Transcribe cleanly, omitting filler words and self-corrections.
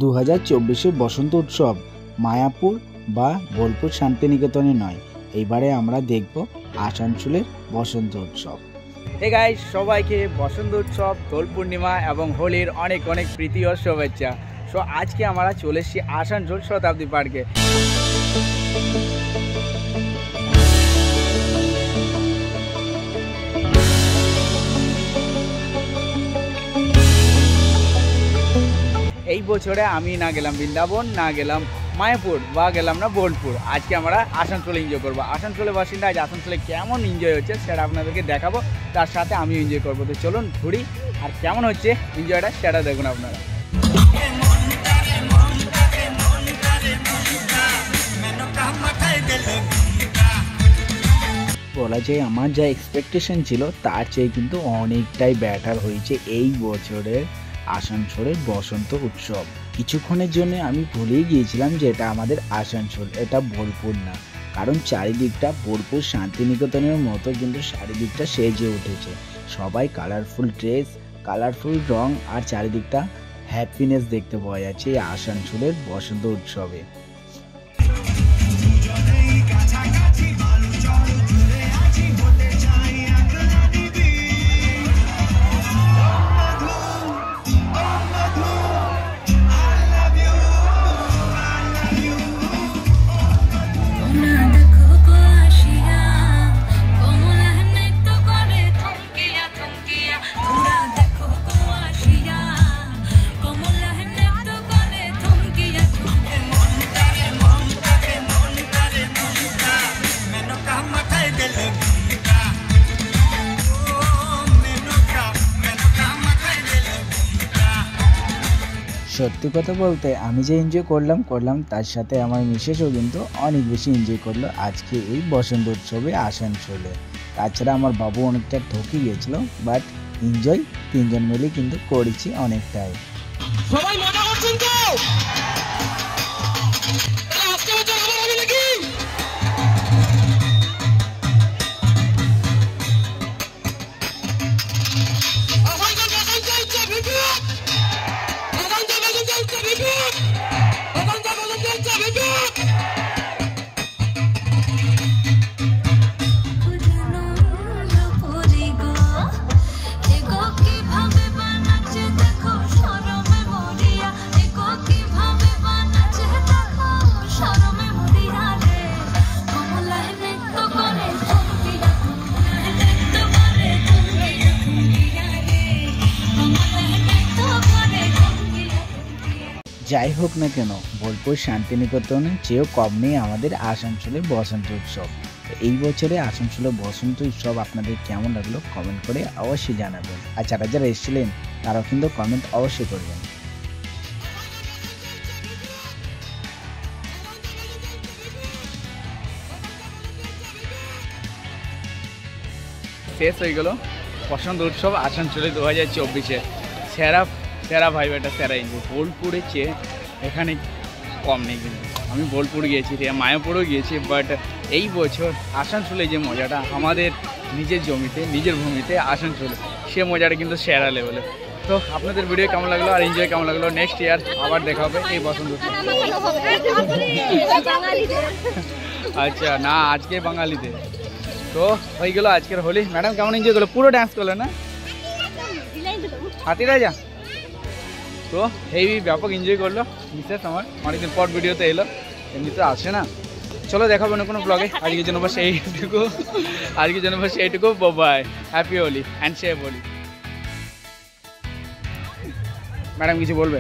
2024 বসন্ত উৎসব মায়াপুর বা বোলপুর শান্তিনিকেতনে নয়, এইবারে আমরা দেখব আসানসোলের বসন্ত উৎসব। হে গাইস, সবাইকে বসন্ত উৎসব, দোল পূর্ণিমা এবং হোলির অনেক অনেক প্রীতি ও শুভেচ্ছা। সো আজকে আমরা চলে এসেছি আসানসোল শতাব্দী পার্কে। এই বছরে আমি না গেলাম বৃন্দাবন, না গেলাম মায়াপুর বা গেলাম না বোলপুর। আজকে আমরা আসানসোলে এনজয় করবো। আসানসোলের বাসিন্দা আজ আসানসোলে কেমন এনজয় হচ্ছে সেটা আপনাদেরকে দেখাবো, তার সাথে আমিও এনজয় করবো। তো চলুন ঘুরি, আর কেমন হচ্ছে এনজয়টা সেটা দেখুন আপনারা। বলা যায় আমার যা এক্সপেকটেশন ছিল তার চেয়ে কিন্তু অনেকটাই ব্যাটার হয়েছে এই বছরের আসানসোলের বসন্ত উৎসব। কিছুক্ষণের জন্য আমি ভুলেই গিয়েছিলাম যে এটা আমাদের আসানসোল, এটা বোলপুর না। কারণ চারিদিকটা বোলপুর শান্তিনিকেতনের মতো কিন্তু চারিদিকটা সেজে উঠেছে। সবাই কালারফুল ড্রেস, কালারফুল রং, আর চারিদিকটা হ্যাপিনেস দেখতে পাওয়া যাচ্ছে এই আসানসোলের বসন্ত উৎসবে। সত্যি কথা বলতে আমি যে এনজয় করলাম তার সাথে আমার মিসেসও কিন্তু অনেক বেশি এনজয় করলো আজকে এই বসন্ত উৎসবে আসানসোলে। তাছাড়া আমার বাবু অনেকটা ঠকে গিয়েছিল, বাট এনজয় তিনজন মিলে কিন্তু করেছি অনেকটাই। সবাই মজা করছেন তো? আজকে বছর আবার হবে নাকি? যাই হোক না কেন, বোলপুর শান্তিনিকেতনের চেয়েও কম নেই আমাদের আসানসোলের বসন্ত উৎসব। এই বছরে আসানসোলের বসন্ত উৎসব আপনাদের কেমন লাগলো কমেন্ট করে অবশ্যই জানাবেন। আর যারা যারা এসেছিলেন তারাও কিন্তু কমেন্ট অবশ্যই করবেন। শেষ হয়ে গেল বসন্ত উৎসব আসানসোলে 2024-এ। সেরা ভাই, এটা সেরা এনজয়। বোলপুরের চেয়ে এখানে কম নেই কিন্তু। আমি বোলপুর গিয়েছি, মায়াপুরও গিয়েছি, বাট এই বছর আসানসোলে যে মজাটা আমাদের নিজের জমিতে, নিজের ভূমিতে আসানসোলে, সে মজাটা কিন্তু সেরা লেভেলে। তো আপনাদের ভিডিও কেমন লাগলো আর এনজয় কেমন লাগলো, নেক্সট ইয়ার আবার দেখা হবে এই বসন্ত উৎসব। আচ্ছা, না আজকে বাঙালিদের। তো হয়ে গেল আজকের হোলি। ম্যাডাম কেমন এনজয় করলো? পুরো ডান্স করলো না? হাতি রাজা। তো হেভি ব্যাপক এনজয় করলো মিসেস আমার, অনেকদিন পর ভিডিওতে এলো, এমনি তো আসে না। চলো দেখাবো না কোনো ব্লগে। আজকের জন্য বাস এইটুকু। Bye, happy Holi and save Holi. Madam কিছু বলবে?